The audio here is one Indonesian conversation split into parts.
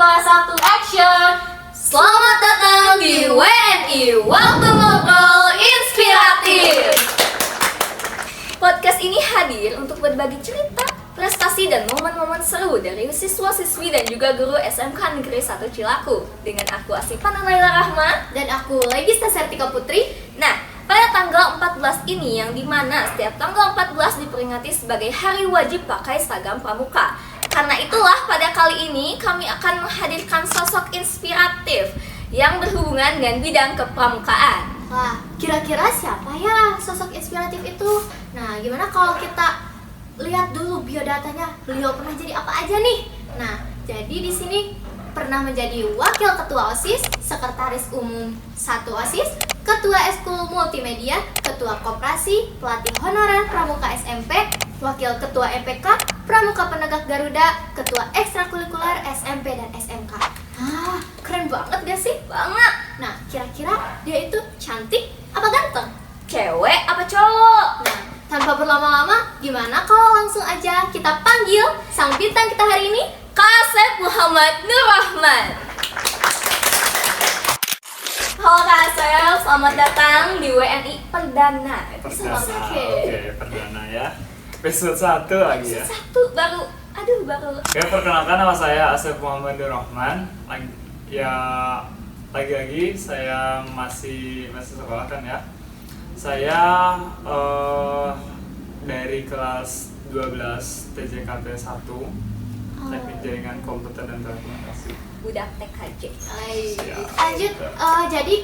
1, action! Selamat datang di WNI, Waktu Ngobrol Inspiratif. Podcast ini hadir untuk berbagi cerita, prestasi, dan momen-momen seru dari siswa-siswi dan juga guru SMK Negeri 1 Cilaku. Dengan aku Asifan Naila Rahma dan aku Legista Sertika Putri. Nah, pada tanggal 14 ini yang dimana setiap tanggal 14 diperingati sebagai hari wajib pakai seragam pramuka. Karena itulah pada kali ini kami akan menghadirkan sosok inspiratif yang berhubungan dengan bidang kepramukaan. Wah, kira-kira siapa ya sosok inspiratif itu? Nah, gimana kalau kita lihat dulu biodatanya, beliau pernah jadi apa aja nih? Nah, jadi di sini pernah menjadi Wakil Ketua OSIS, Sekretaris Umum 1 OSIS, Ketua Eskul Multimedia, Ketua Koperasi, Pelatih Honorer Pramuka SMP, Wakil Ketua MPK, Pramuka Penegak Garuda, Ketua Ekstrakurikuler SMP dan SMK. Ah, keren banget gak sih? Banget! Nah, kira-kira dia itu cantik apa ganteng? Cewek apa cowok? Nah, tanpa berlama-lama, gimana kalau langsung aja kita panggil sang bintang kita hari ini, Kak Asep Muhammad Nur Rahman. Halo Kak Asep, selamat datang di WNI Perdana. Oke, perdana ya. Episode 1 lagi ya. Satu baru. Oke, perkenalkan nama saya Asep Muhammad Nur Rahman. Lagi-lagi saya masih sekolah kan ya. Saya dari kelas 12 TJKT 1 Teknik Jaringan Komputer dan Telekomunikasi. Budak TKJ. Lanjut, jadi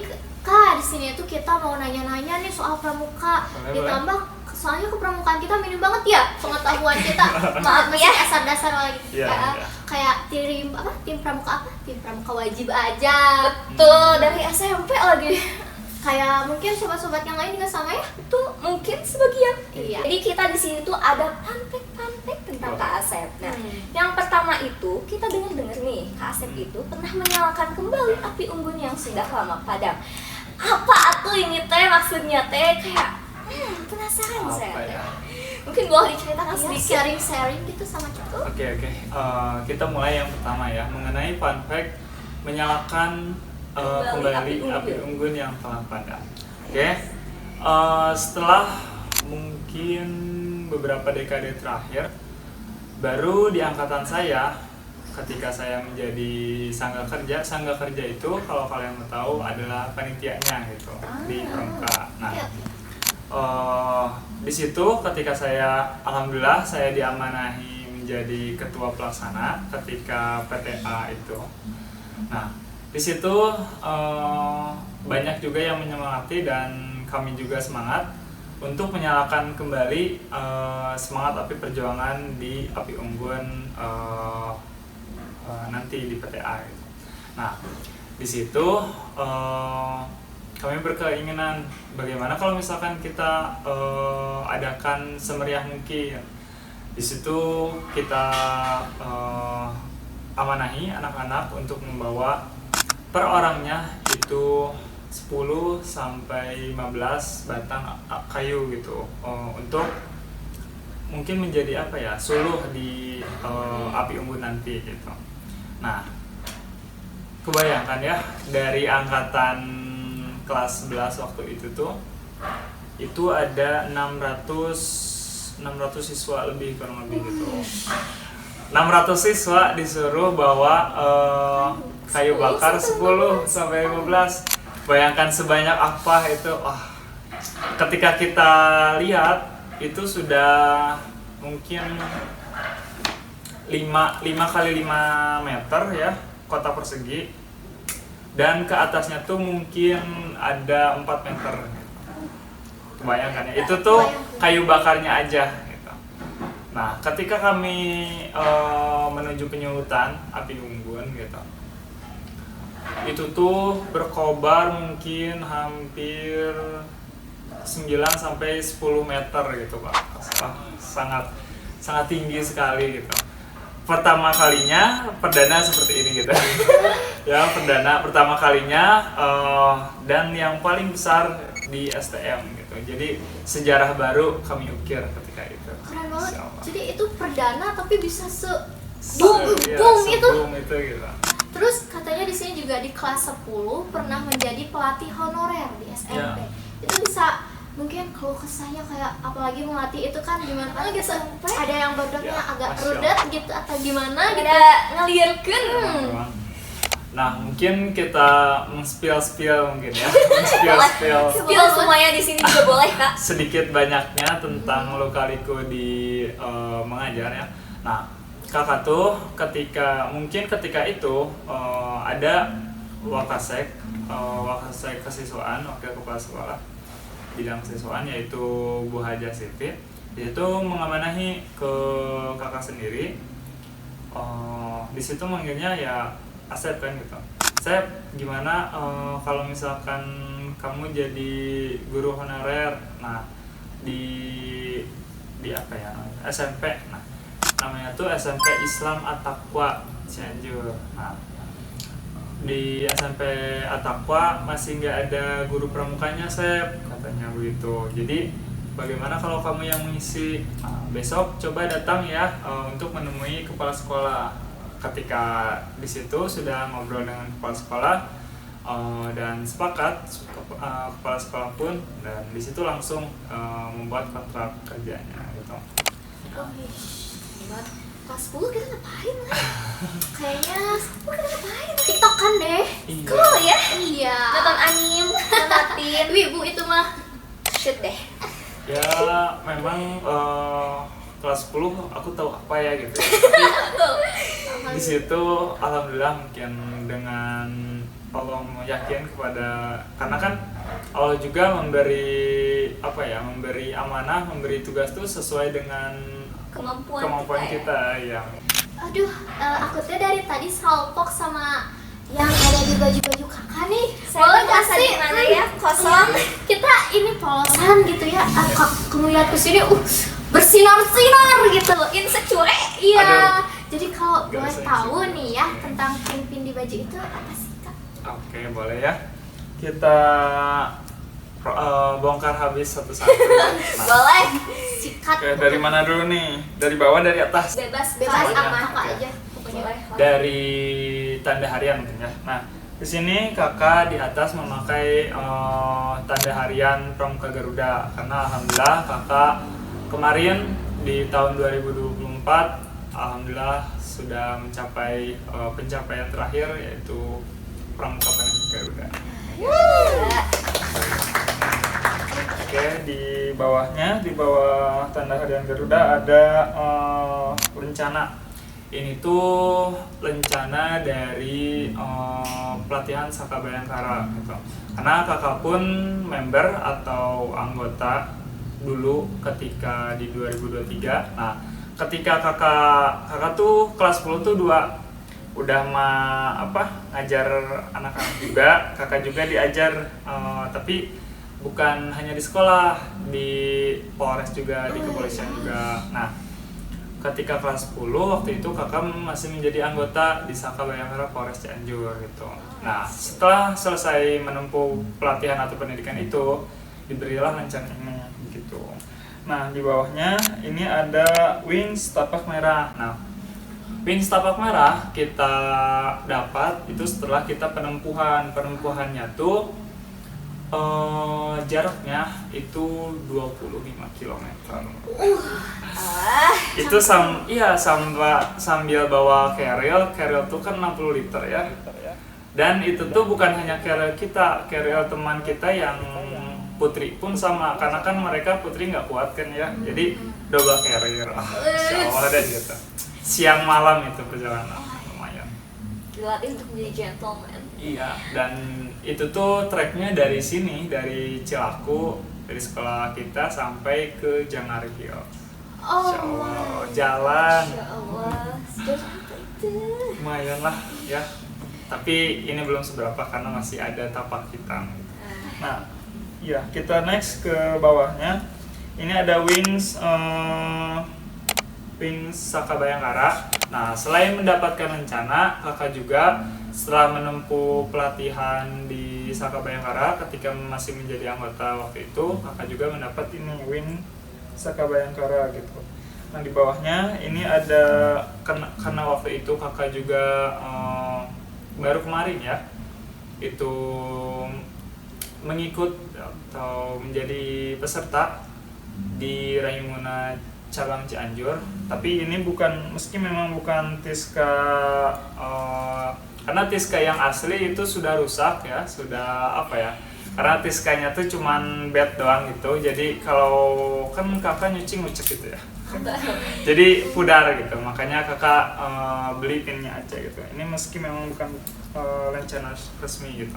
Kak, di sini tuh kita mau nanya-nanya nih soal pramuka. Ditambah soalnya kepramukaan kita minim banget ya pengetahuan kita. Maaf masih dasar-dasar lagi. Kayak tim pramuka apa? Tim pramuka wajib aja. Betul, dari SMP lagi. Kayak mungkin sobat-sobat yang lain juga sama ya? Itu mungkin sebagian. Iya. Jadi kita di sini tuh ada fun fact tentang Kak Asep. Nah, yang pertama itu kita dengar nih, Kak Asep itu pernah menyalakan kembali api unggun yang sudah lama padam. Apa tuh ini teh maksudnya teh? Kayak penasaran saya. Ya? Mungkin boleh diceritakan Ya, sedikit. sharing gitu sama kita. Oke. Kita mulai yang pertama ya, mengenai fun fact menyalakan kembali api unggun yang telah padam. Oke. Setelah mungkin beberapa dekade terakhir, baru di angkatan saya, ketika saya menjadi sangga kerja itu kalau kalian mau tahu adalah panitianya gitu di pramuka. Nah, di situ ketika alhamdulillah saya diamanahi menjadi ketua pelaksana ketika PTA itu. Nah, di situ banyak juga yang menyemangati dan kami juga semangat untuk menyalakan kembali semangat api perjuangan di api unggun nanti di PTA gitu. Nah, di situ kami berkeinginan bagaimana kalau misalkan kita adakan semeriah mungkin. Di situ kita amanahi anak-anak untuk membawa per orangnya itu 10 sampai 15 batang kayu gitu untuk mungkin menjadi suluh di api unggun nanti gitu. Nah, kebayangkan ya dari angkatan kelas 11 waktu itu ada 600 siswa lebih kurang lebih gitu. 600 siswa disuruh bawa kayu bakar 10 sampai 15. Bayangkan sebanyak apa itu. Ketika kita lihat itu sudah mungkin 5 kali 5 meter ya, kotak persegi. Dan ke atasnya tuh mungkin ada 4 meter. Bayangkan ya, itu tuh kayu bakarnya aja gitu. Nah, ketika kami menuju penyulutan api unggun gitu, itu tuh berkobar mungkin hampir 9 sampai 10 meter gitu Pak. Sangat tinggi sekali gitu. Pertama kalinya perdana seperti ini gitu. Ya, pertama kalinya dan yang paling besar di STM gitu. Jadi sejarah baru kami ukir ketika itu. Keren banget. Jadi itu perdana tapi bisa boom itu gitu. Terus katanya di sini juga di kelas 10 pernah menjadi pelatih honorer di SMP. Itu bisa mungkin kalau kesahnya kayak apalagi melatih itu kan gimana kan gitu. Ada yang bodoknya agak rudet gitu atau gimana gitu. Ada ngelirkeun. Nah, mungkin kita spill mungkin ya. Spill semuanya di sini juga boleh, Kak. Sedikit banyaknya tentang lika-liku di mengajar ya. Nah, kakak tuh ketika itu ada wakasek kesiswaan, wakil kepala sekolah bidang kesiswaan, yaitu Bu Haja Siti. Itu mengamanahi ke kakak sendiri. Di situ manggilnya ya Asep kan gitu. Asep, gimana kalau misalkan kamu jadi guru honorer, nah di apa ya, SMP, nah namanya tuh SMP Islam At-Taqwa Cianjur. Nah, di SMP At-Taqwa masih nggak ada guru pramukanya, Sep, katanya begitu. Jadi bagaimana kalau kamu yang mengisi? Nah, besok coba datang ya untuk menemui kepala sekolah. Ketika di situ sudah ngobrol dengan kepala sekolah dan sepakat, kepala sekolah pun, dan di situ langsung membuat kontrak kerjanya gitu. Buat kelas 10 kita ngapain lah? Kayaknya kita ngapain? TikTokan deh. Cool ya. Iya. Nonton anime, nonton Wibu itu mah. shoot deh. Ya memang kelas 10 aku tahu apa ya gitu. Tapi di situ alhamdulillah mungkin dengan Allah yakin kepada, karena kan Allah juga memberi amanah, memberi tugas tuh sesuai dengan kemampuan kita ya. Aduh, aku tuh dari tadi salpok sama yang ada di baju-baju kakak nih. Boleh nggak sih gimana ya, kosong? Kita ini polosan gitu ya. Kamu lihat kesini, bersinar-sinar gitu. Insecure. Iya. Aduh. Jadi kalau Gak boleh usah tahu insecure. nih ya tentang pin-pin di baju itu apa sih, Kak? Oke, boleh ya. Kita bongkar habis satu-satu. Nah, Boleh. Sikat. oke, dari mana dulu nih? Dari bawah, dari atas? Bebas Bebas Semuanya. sama kakak Oke. aja pokoknya. Boleh. Dari tanda harian mungkin ya. Nah, di sini kakak di atas memakai tanda harian Pramuka Garuda, karena alhamdulillah kakak kemarin di tahun 2024 alhamdulillah sudah mencapai pencapaian terakhir, yaitu Pramuka Garuda. Oke, di bawahnya, di bawah tanda harian Garuda ada rencana. Ini tuh rencana dari pelatihan Saka Bayangkara gitu. Karena kakak pun member atau anggota dulu ketika di 2023. Nah, ketika kakak tuh kelas 10 tuh udah ngajar anak-anak juga, kakak juga diajar tapi bukan hanya di sekolah, di Polres juga, di kepolisian juga. Nah, ketika kelas 10 waktu itu kakak masih menjadi anggota di Saka Bayangkara Polres Cianjur gitu. Nah, setelah selesai menempuh pelatihan atau pendidikan itu, diberilah rencana ini gitu. Nah, di bawahnya ini ada wings tapak merah. Nah, wings tapak merah kita dapat itu setelah kita penempuhannya tuh jaraknya itu 25 km. Itu sambil bawa carrier tuh kan 60 liter ya. Dan itu tuh bukan hanya carrier kita, carrier teman kita yang Putri pun sama, karena kan mereka Putri nggak kuat kan ya, jadi double carrier. Insya Allah ada gitu. Siang malam itu perjalanan lumayan. Dilatih untuk menjadi gentleman. Iya, dan itu tuh treknya dari sini, dari Cilaku, dari sekolah kita sampai ke Janari Hill. Insya Allah, jalan. Insya Allah, sejauh apa itu? Lumayan lah ya. Tapi ini belum seberapa karena masih ada tapak hitam. Nah, ya kita next ke bawahnya. Ini ada wings Saka Bayangkara. Nah, selain mendapatkan rencana, kakak juga setelah menempuh pelatihan di Saka Bayangkara ketika masih menjadi anggota waktu itu, kakak juga mendapat ini wing Saka Bayangkara gitu. Nah, di bawahnya ini ada karena waktu itu kakak juga baru kemarin ya itu mengikut atau menjadi peserta di Raimuna cabang Cianjur. Tapi ini meski memang bukan Tiska karena Tiska yang asli itu sudah rusak ya, sudah apa ya, karena Tiskanya tuh cuman bed doang gitu. Jadi kalau kan kakak nyuci ngucek gitu ya, jadi pudar gitu, makanya kakak beli pinnya aja gitu. Ini meski memang bukan rencana resmi gitu.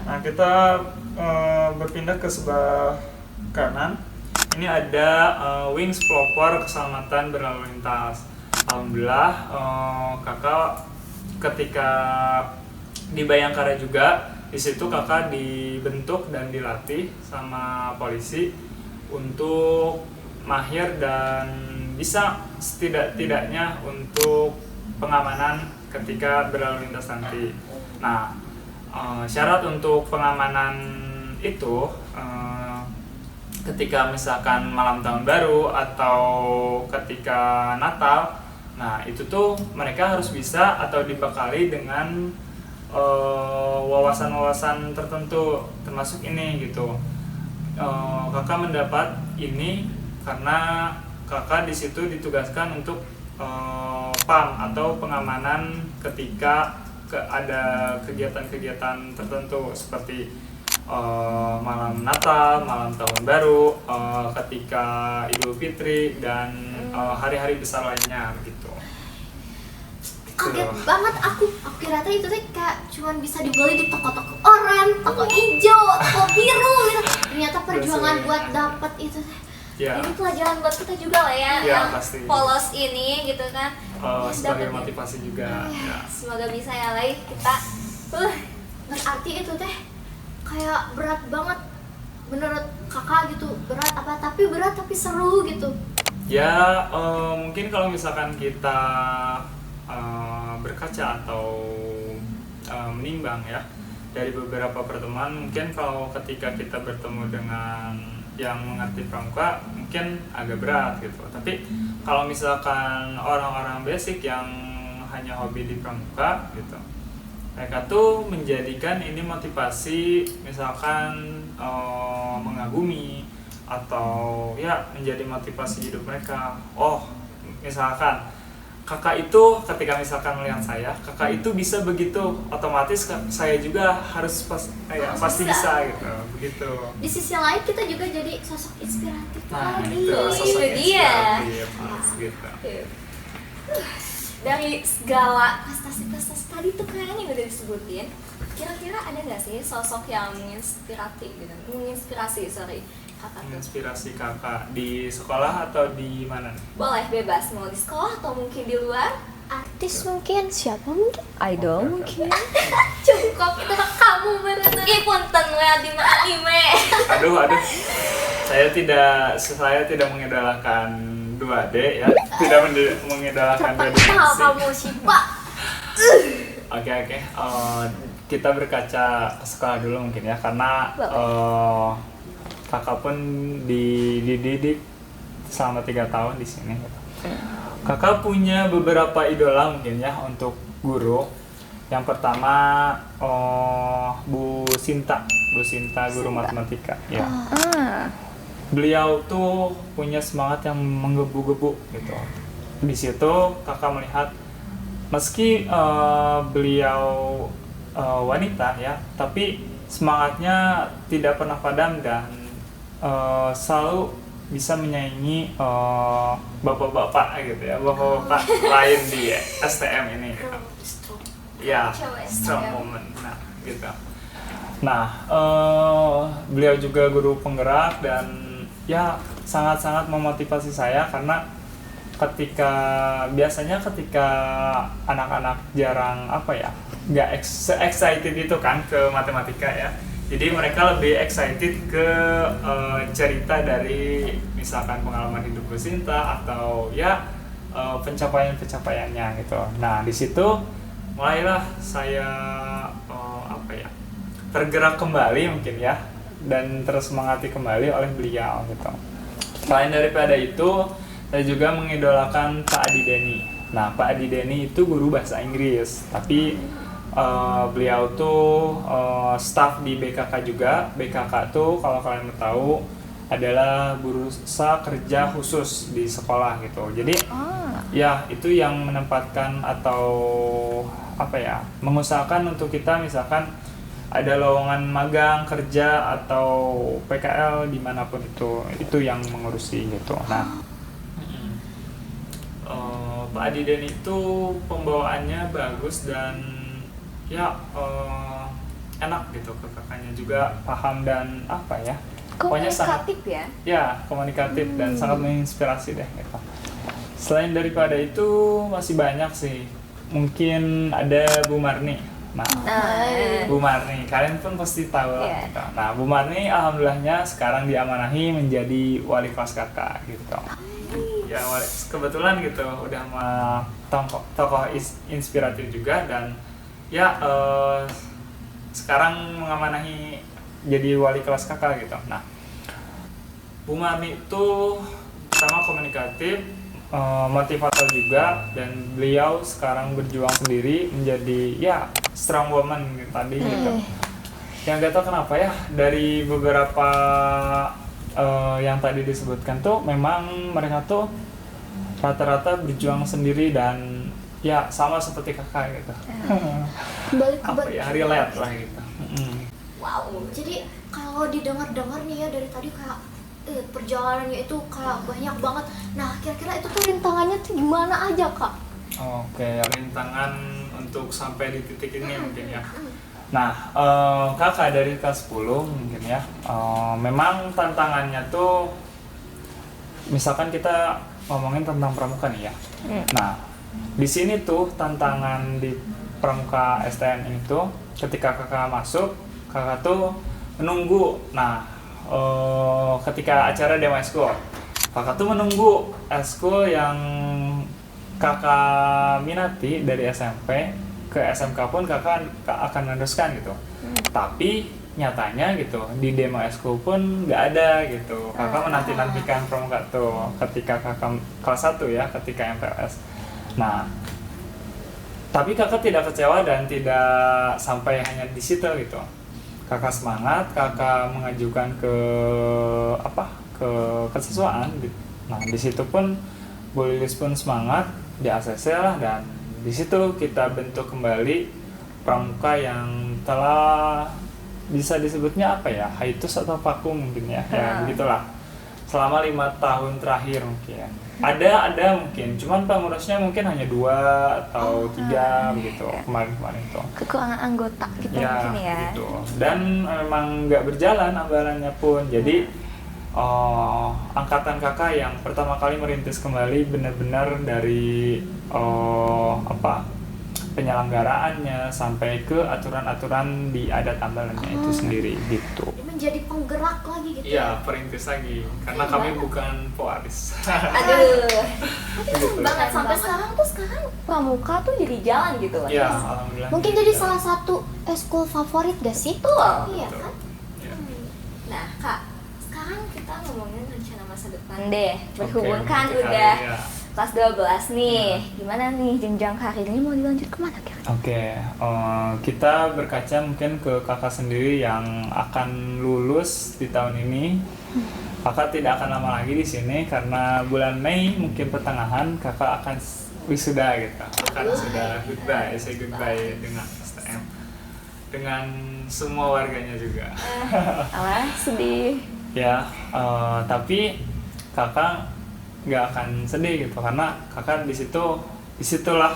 Nah, kita berpindah ke sebelah kanan. Ini ada wings pelopor keselamatan berlalu lintas. Alhamdulillah kakak ketika di Bayangkara juga, di situ kakak dibentuk dan dilatih sama polisi untuk mahir dan bisa setidak-tidaknya untuk pengamanan ketika berlalu lintas nanti. Nah, syarat untuk pengamanan itu ketika misalkan malam tahun baru atau ketika Natal, nah itu tuh mereka harus bisa atau dibekali dengan wawasan-wawasan tertentu, termasuk ini gitu. Kakak mendapat ini karena kakak di situ ditugaskan untuk PAM atau pengamanan ketika ada kegiatan-kegiatan tertentu seperti malam Natal, malam Tahun Baru, ketika Idul Fitri dan hari-hari besar lainnya gitu. Kaget banget aku kira itu teh kayak cuman bisa dibeli di toko-toko oranye, toko hijau, toko biru gitu. Ternyata perjuangan buat dapat itu teh. Ya. Ini pelajaran buat kita juga lah ya, Ya, yang pasti. polos ini gitu kan. Sebagai Dapet motivasi juga. Ya. Semoga bisa ya Lai kita. Berarti itu teh kayak berat banget menurut kakak gitu. Berat apa? Tapi berat tapi seru gitu. Ya, mungkin kalau misalkan kita berkaca atau menimbang ya dari beberapa pertemuan, mungkin kalau ketika kita bertemu dengan yang mengerti pramuka mungkin agak berat gitu. Tapi kalau misalkan orang-orang basic yang hanya hobi di pramuka gitu, mereka tuh menjadikan ini motivasi, misalkan mengagumi atau ya menjadi motivasi hidup mereka. Oh, misalkan kakak itu ketika misalkan melihat saya, kakak itu bisa begitu, otomatis saya juga harus pasti bisa gitu, begitu. Di sisi lain kita juga jadi sosok inspiratif Nah, lagi. itu sosok itu dia. inspiratif, gitu. Dari segala prestasi-prestasi tadi tuh kayaknya udah disebutin, kira-kira ada nggak sih sosok yang menginspirasi gitu, kakak tuh? Inspirasi kakak di sekolah atau di mana? Boleh bebas, mau di sekolah atau mungkin di luar. Artis mungkin, siapa mungkin? Idol Oke, mungkin. Cukup itu mah kamu bener. Ih punten we di anime. Aduh, saya tidak mengidolakan 2D ya, tidak mengidolakan 2D Terpental musik. kamu sih pak. Oke. Kita berkaca ke sekolah dulu mungkin ya, karena kakak pun dididik selama 3 tahun di sini. Kakak punya beberapa idola mungkin ya untuk guru. Yang pertama Bu Sinta guru matematika. Ya. Beliau tuh punya semangat yang menggebu-gebu gitu. Di situ kakak melihat meski beliau wanita ya, tapi semangatnya tidak pernah padam dan selalu bisa menyaingi bapak-bapak gitu ya, bapak-bapak lain di STM ini gitu. Ya, strong moment, nah gitu. Nah, beliau juga guru penggerak dan ya sangat-sangat memotivasi saya, karena biasanya ketika anak-anak jarang nggak excited itu kan ke matematika ya. Jadi mereka lebih excited ke cerita dari misalkan pengalaman hidup Bu Sinta atau ya pencapaian-pencapaiannya gitu. Nah di situ mulailah saya tergerak kembali mungkin ya, dan tersemangati kembali oleh beliau gitu. Selain daripada itu, saya juga mengidolakan Pak Adi Deni. Nah Pak Adi Deni itu guru bahasa Inggris, tapi Beliau tuh staff di BKK juga. BKK tuh kalau kalian mau tahu adalah bursa kerja khusus di sekolah gitu. Jadi ya itu yang menempatkan atau apa ya, mengusahakan untuk kita misalkan ada lowongan magang kerja atau PKL dimanapun itu yang mengurusi gitu. Nah, Pak Adiden itu pembawaannya bagus dan ya enak gitu ke kakaknya juga, paham dan apa ya, pokoknya Komunikatif ya. ya komunikatif dan sangat menginspirasi deh gitu. Selain daripada itu masih banyak sih, mungkin ada Bu Marni. Nah, Bu Marni kalian pun pasti tahu lah gitu. Nah, Bu Marni alhamdulillahnya sekarang diamanahi menjadi wali kelas kakak gitu. Ya kebetulan gitu udah sama tokoh inspiratif juga, dan ya sekarang mengamanahi jadi wali kelas kakak gitu. Nah, Bu Marni itu sama komunikatif, motivator juga, dan beliau sekarang berjuang sendiri menjadi ya strong woman gitu, tadi gitu. Yang gak tau kenapa ya dari beberapa yang tadi disebutkan tuh memang mereka tuh rata-rata berjuang sendiri dan ya sama seperti kakak gitu. Balik Apa ya, relate lah gitu. Wow, jadi kalau didengar-dengar nih ya dari tadi kayak perjalanannya itu kayak banyak banget. Nah, kira-kira itu tuh rintangannya tuh gimana aja, Kak? Oke, rintangan untuk sampai di titik ini mungkin ya. Nah, kakak dari kelas 10 mungkin ya, memang tantangannya tuh misalkan kita ngomongin tentang pramuka nih ya. Nah, di sini tuh tantangan di pramuka STM ini tuh ketika kakak masuk, kakak tuh menunggu. Nah, ketika acara Demo Eskul, kakak tuh menunggu eskul yang kakak minati dari SMP ke SMK pun kakak akan meneruskan gitu. Tapi nyatanya gitu di Demo Eskul pun nggak ada gitu. Kakak menanti-nantikan pramuka tuh ketika kakak kelas 1 ya, ketika MPLS. Nah, tapi kakak tidak kecewa dan tidak sampai hanya di situ gitu. Kakak semangat, kakak mengajukan ke kesiswaan. Nah, di situ pun Bu Lilis pun semangat di ACC lah, dan di situ kita bentuk kembali pramuka yang telah bisa disebutnya apa ya, hiatus atau vakum mungkin ya, ya begitulah. Selama 5 tahun terakhir mungkin ada mungkin, cuman pengurusnya mungkin hanya 2 atau 3 begitu kemarin itu. Kekurangan anggota gitu Ya, mungkin ya. gitu. Dan memang nggak berjalan ambalannya pun. Jadi angkatan kakak yang pertama kali merintis kembali benar-benar dari penyelenggaraannya sampai ke aturan-aturan di adat ambalannya itu sendiri gitu. Menjadi penggerak lagi gitu. Iya, perintis lagi karena kami bukan pewaris. Aduh. Gitu. Banget sampai sekarang Pramuka tuh jadi jalan gitu lah. Iya, alhamdulillah. mungkin jadi salah satu eskul favorit gak sih? Iya Betul. kan? Iya. Nah, Kak, sekarang kita ngomongin rencana masa depan deh. Berhubung Oke, kan untuk udah hari, ya. kelas 12 nih. Gimana nih jenjang karirnya mau dilanjut kemana kira-kira? Oke, kita berkaca mungkin ke kakak sendiri yang akan lulus di tahun ini. Kakak tidak akan lama lagi di sini karena bulan Mei mungkin pertengahan kakak akan wisuda gitu. Akan sudah say goodbye dengan STM, dengan semua warganya juga. Alah, sedih. Ya, tapi kakak nggak akan sedih gitu karena kakak disitulah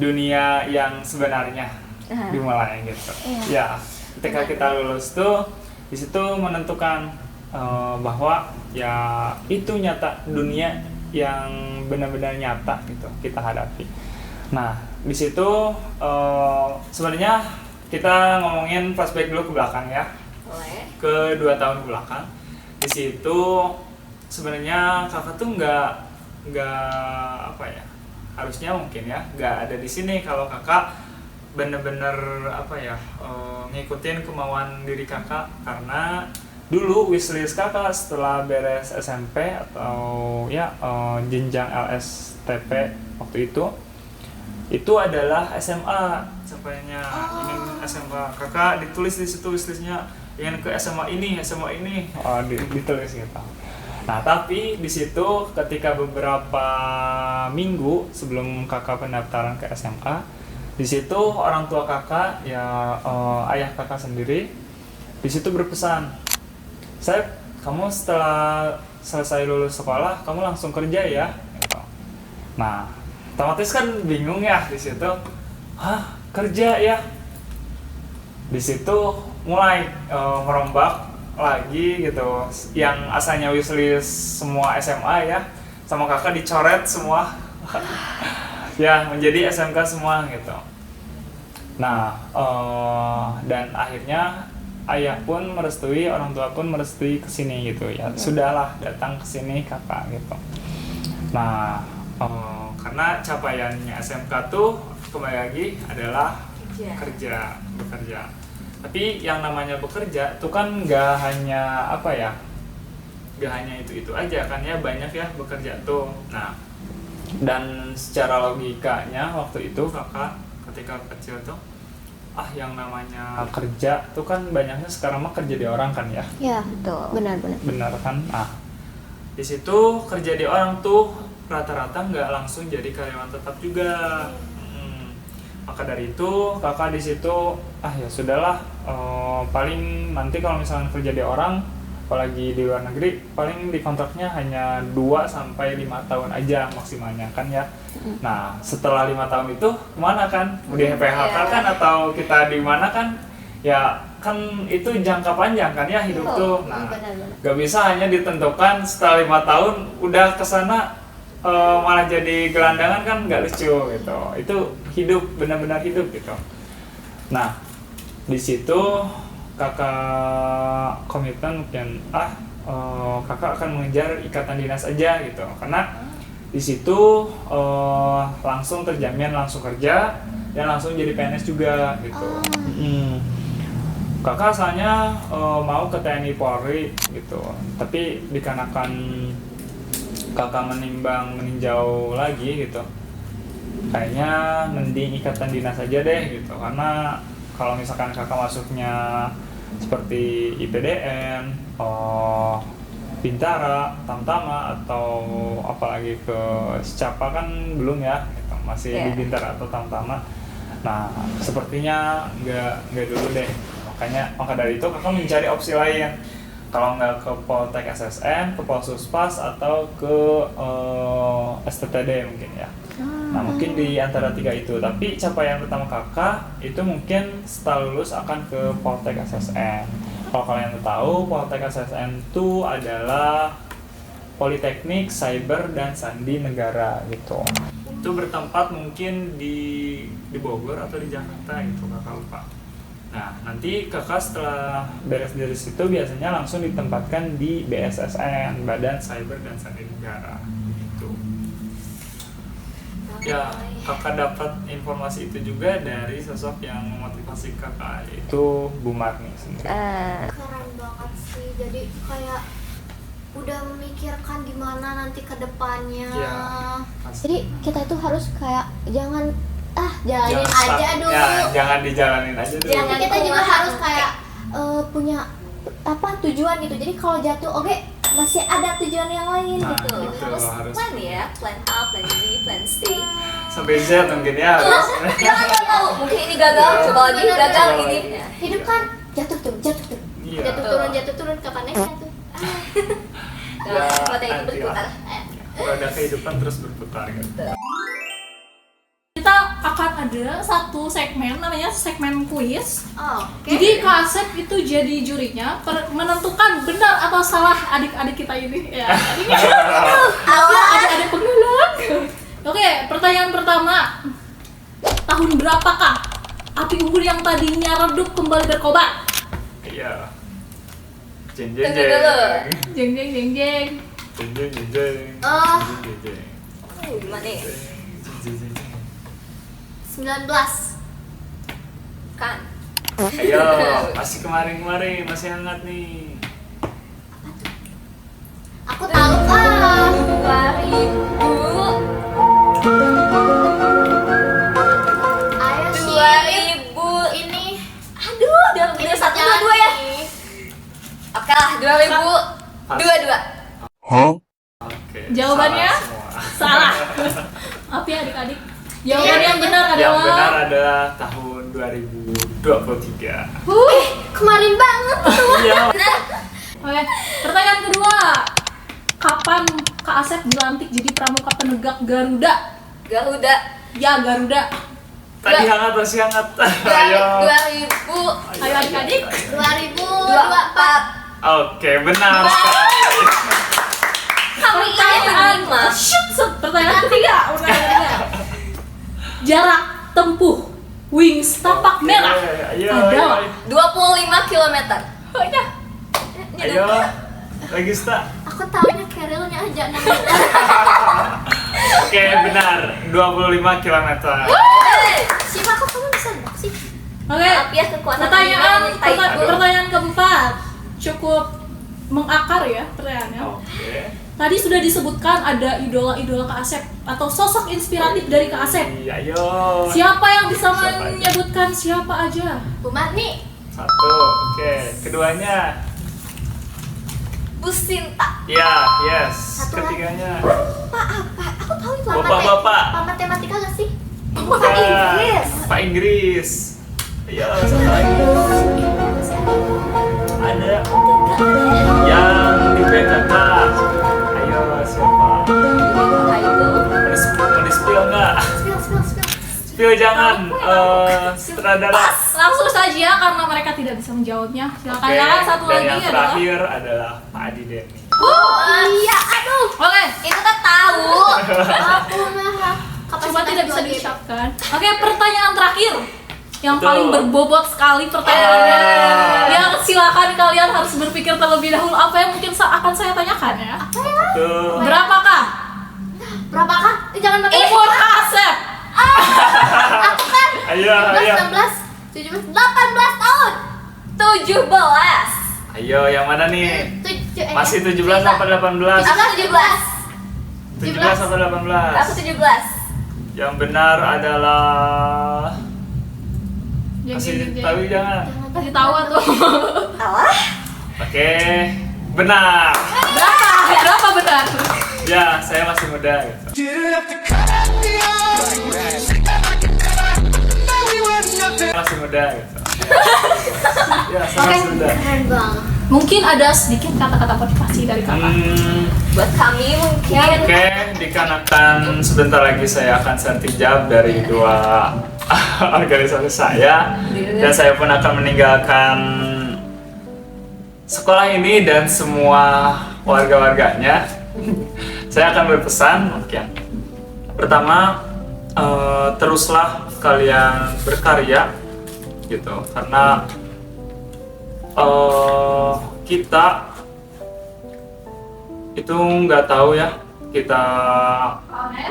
dunia yang sebenarnya dimulai gitu. Ya, ketika kita lulus tuh di situ menentukan bahwa ya itu nyata, dunia yang benar-benar nyata gitu kita hadapi. Nah, di situ sebenarnya kita ngomongin flashback dulu ke belakang ya. Boleh. Ke 2 tahun ke belakang. Di situ sebenarnya kakak tuh nggak harusnya mungkin ya nggak ada di sini kalau kakak bener-bener ngikutin kemauan diri kakak, karena dulu wishlist kakak setelah beres SMP atau jenjang LSTP waktu itu itu adalah SMA. Capaiannya ingin SMA. Kakak ditulis di situ wishlistnya ingin ke SMA ini. Oh, ditulis gitu. Nah, tapi di situ ketika beberapa minggu sebelum kakak pendaftaran ke SMA, di situ orang tua kakak ya ayah kakak sendiri di situ berpesan, kamu setelah selesai lulus sekolah kamu langsung kerja ya. Gitu. Nah, otomatis kan bingung ya di situ, kerja ya. Di situ mulai merombak lagi gitu, yang asalnya wishlist semua SMA ya, sama kakak dicoret semua, ya menjadi SMK semua gitu. Nah, dan akhirnya ayah pun merestui, orang tua pun merestui kesini gitu ya. Sudahlah datang kesini kakak gitu. Nah, karena capaiannya SMK tuh kembali lagi adalah bekerja. Tapi yang namanya bekerja tuh kan nggak hanya itu aja kan ya, banyak ya bekerja tuh. Nah, dan secara logikanya waktu itu kakak ketika kecil tuh, yang namanya kerja tuh kan banyaknya sekarang mah kerja di orang kan ya. Ya, betul. Benar kan. Nah, di situ kerja di orang tuh rata-rata nggak langsung jadi karyawan tetap juga. Maka dari itu kakak di situ ya sudahlah, paling nanti kalau misalnya kerja di orang, apalagi di luar negeri, paling di kontraknya hanya 2-5 tahun aja maksimalnya kan ya. Nah, setelah 5 tahun itu kemana kan? Di PHK kan atau kita di mana kan? Ya kan itu jangka panjang kan ya hidup tuh. Nah, gak bisa hanya ditentukan setelah 5 tahun udah kesana malah jadi gelandangan kan nggak lucu gitu. Itu hidup, benar-benar hidup gitu. Nah, di situ kakak komitmen mungkin kakak akan mengejar ikatan dinas aja gitu, karena di situ langsung terjamin langsung kerja dan langsung jadi PNS juga gitu. Kakak asalnya mau ke TNI Polri gitu, tapi dikarenakan kakak meninjau lagi gitu, kayaknya mending ikatan dinas aja deh gitu, karena kalau misalkan kakak masuknya seperti IPDN, Bintara, Tamtama atau apalagi ke Secapa kan belum ya gitu, masih di Bintara atau Tamtama. Nah, sepertinya nggak dulu deh, maka dari itu kakak mencari opsi lain. Kalau nggak ke Poltek SSN, ke Polsuspas atau ke STTD mungkin ya. Nah, mungkin di antara 3 itu. Tapi capaian pertama kakak itu mungkin setelah lulus akan ke Poltek SSN. Kalau kalian tahu, Poltek SSN itu adalah Politeknik Cyber dan Sandi Negara gitu. Itu bertempat mungkin di Bogor atau di Jakarta gitu, kakak lupa. Nah, nanti kakak setelah beres dari situ biasanya langsung ditempatkan di BSSN, Badan Cyber dan Sandi Negara gitu. Ya, kakak dapat informasi itu juga dari sosok yang memotivasi kakak, yaitu Bu Marni sendiri. Keren banget sih, jadi kayak udah memikirkan gimana nanti ke depannya. Ya, jadi kita itu harus kayak jalanin aja dulu. Ya, jangan dijalanin aja dulu. Jangan, kita juga harus kayak punya tujuan gitu. Jadi kalau jatuh masih ada tujuan yang lain gitu. Harus plan ya, plan A, plan B, plan C. Sampai Z mungkin ya harus. Jangan tahu, mungkin ini gagal, coba lagi gagal ini. Hidup kan jatuh Iya. jatuh turun kapan naiknya tuh. Roda itu berputar. Roda kehidupan terus berputar gitu. Kita akan ada satu segmen namanya segmen kuis. Okay. Jadi Kak Asep itu jadi jurinya menentukan benar atau salah adik-adik kita ini. Ya, adik-adik pengulang. Oke, pertanyaan pertama. Tahun berapakah api unggun yang tadinya redup kembali berkobar? Iya. Jeng Tunggu dulu. Jeng jeng jeng jeng. Gimana nih? 19. Kan. Ayo, masih kemarin masih hangat nih. Aku tahu kan. 2000. 2022. Oke. Jawabannya? salah Salah. Maaf ya adik-adik. Jawaban yang benar semua. Yang benar adalah adalah tahun 2023. Kemarin banget tuh. Iya. Oke, pertanyaan kedua. Kapan Kak Asep dilantik jadi pramuka penegak Garuda? Garuda. Ya, Garuda. Tadi hangat masih hangat. Ayo. 2024. Ayo adik-adik. 2024. Oke, benar sekali. Kami Pertanyaan ini 5. Pertanyaan ketiga. Jarak tempuh wings tapak merah Oke, ayo, adalah ayo. 25 km. Oh, ya. Ayo. Regista. Aku taunya Kerilnya aja namanya. Oke, benar. 25 km. Siapa kok kamu bisa nembak sih? Oke. Maaf ya, kekuatan Pertanyaan keempat cukup mengakar ya pertanyaannya. Oke. Tadi sudah disebutkan ada idola-idola Kak Asep atau sosok inspiratif dari Kak Asep. Iya, ayo. Siapa yang bisa Siapa aja? menyebutkan siapa aja? Bu Marni. Satu. Oke, keduanya. Bu Sinta. Ya, yes. Satu lagi. Ketiganya. Pak apa? Aku tahu itu Bapak-bapak. Pak matematika gak sih? Pak Inggris. Pak Inggris. Ayo, satu lagi. Ada yang di PKK. Ayo, siapa? Spill nggak? Spill. Spill jangan. Sutradara. Langsung saja karena mereka tidak bisa menjawabnya. Silakan Oke, ya, satu dan lagi yang adalah. terakhir adalah Pak Adi Denny. Iya, aduh. Oke, Itu kan tahu. Aku mah cuma tidak bisa diucapkan. Oke, pertanyaan terakhir yang Betul. paling berbobot sekali pertanyaannya. Yang silakan kalian harus berpikir terlebih dahulu apa yang mungkin akan saya tanyakan ya. Tuh. Berapakah Berapakah? Jangan pakai umur Kak Asep? Aku kan Ayo, ayo. 16, 17, 18 tahun. 17. Ayo, yang mana nih? Masih 17 Coba. sampai 18? Aku 17. 17 sampai 18. Aku 17. Yang benar adalah kasih tahu jangan. Kasih tahu tuh. Alah. Oke, benar. Berapa benar? Ya, saya masih muda gitu. Masih muda gitu. Ya, saya masih muda. Keren banget. Mungkin ada sedikit kata-kata motivasi dari kakak. Buat kami mungkin. Oke, dikarenakan sebentar lagi saya akan sertijab dari dua organisasi saya, dan saya pun akan meninggalkan sekolah ini dan semua warga-warganya. Saya akan berpesan mungkin. Pertama, teruslah kalian berkarya gitu, karena kita itu nggak tahu ya kita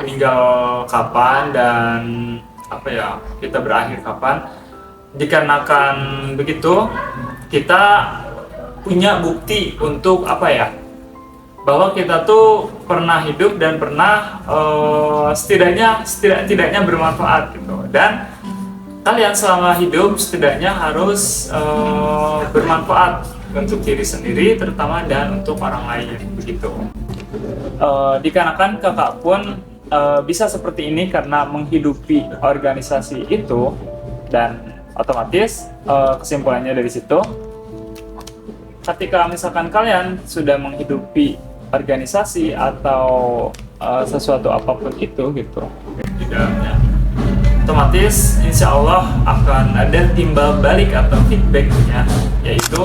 meninggal kapan dan apa ya, kita berakhir kapan. Dikarenakan begitu, kita punya bukti untuk apa ya, bahwa kita tuh pernah hidup dan pernah setidaknya bermanfaat gitu. Dan kalian selama hidup setidaknya harus bermanfaat untuk diri sendiri terutama dan untuk orang lain begitu. Dikarenakan kakak pun bisa seperti ini karena menghidupi organisasi itu, dan otomatis kesimpulannya dari situ, ketika misalkan kalian sudah menghidupi organisasi atau sesuatu apapun itu gitu di dalamnya, otomatis insya Allah akan ada timbal balik atau feedbacknya, yaitu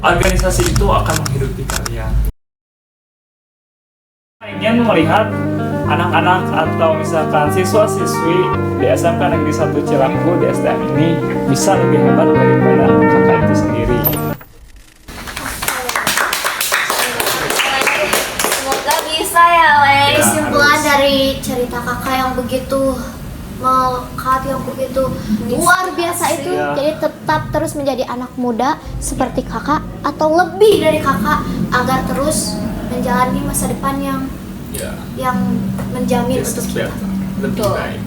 organisasi itu akan menghidupi kalian. Ingin melihat anak-anak atau misalkan siswa-siswi di SMK Negeri 1 Cilanggu di STM ini bisa lebih hebat daripada kakak itu sendiri. Semoga bisa ya, Leng. Ya. Kesimpulan dari cerita kakak yang begitu melekat, yang begitu luar biasa itu, Iya. jadi tetap terus menjadi anak muda seperti kakak atau lebih dari kakak agar terus menjalani masa depan yang menjamin Just untuk kita. better, lebih Betul. baik.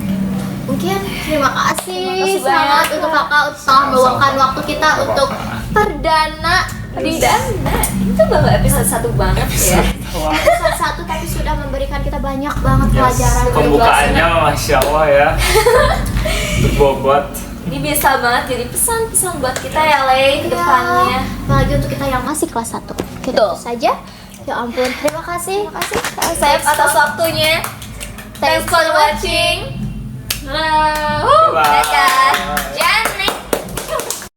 Mungkin terima kasih Terima kasih sangat banyak. untuk kakak telah meluangkan waktu kita Sama-sama. untuk perdana Dan itu baru episode 1 banget ya. Episode 1 tapi sudah memberikan kita banyak banget pelajaran. Pembukaannya Masya Allah ya. Berbobot. Ini bisa banget jadi pesan-pesan buat kita ya, Lei, ke depannya. Apalagi untuk kita yang masih kelas 1. Gitu Betul. saja. Ya ampun, terima kasih. Kak Asep atas waktunya. Thanks for watching. Dadah. Bye. Dadah.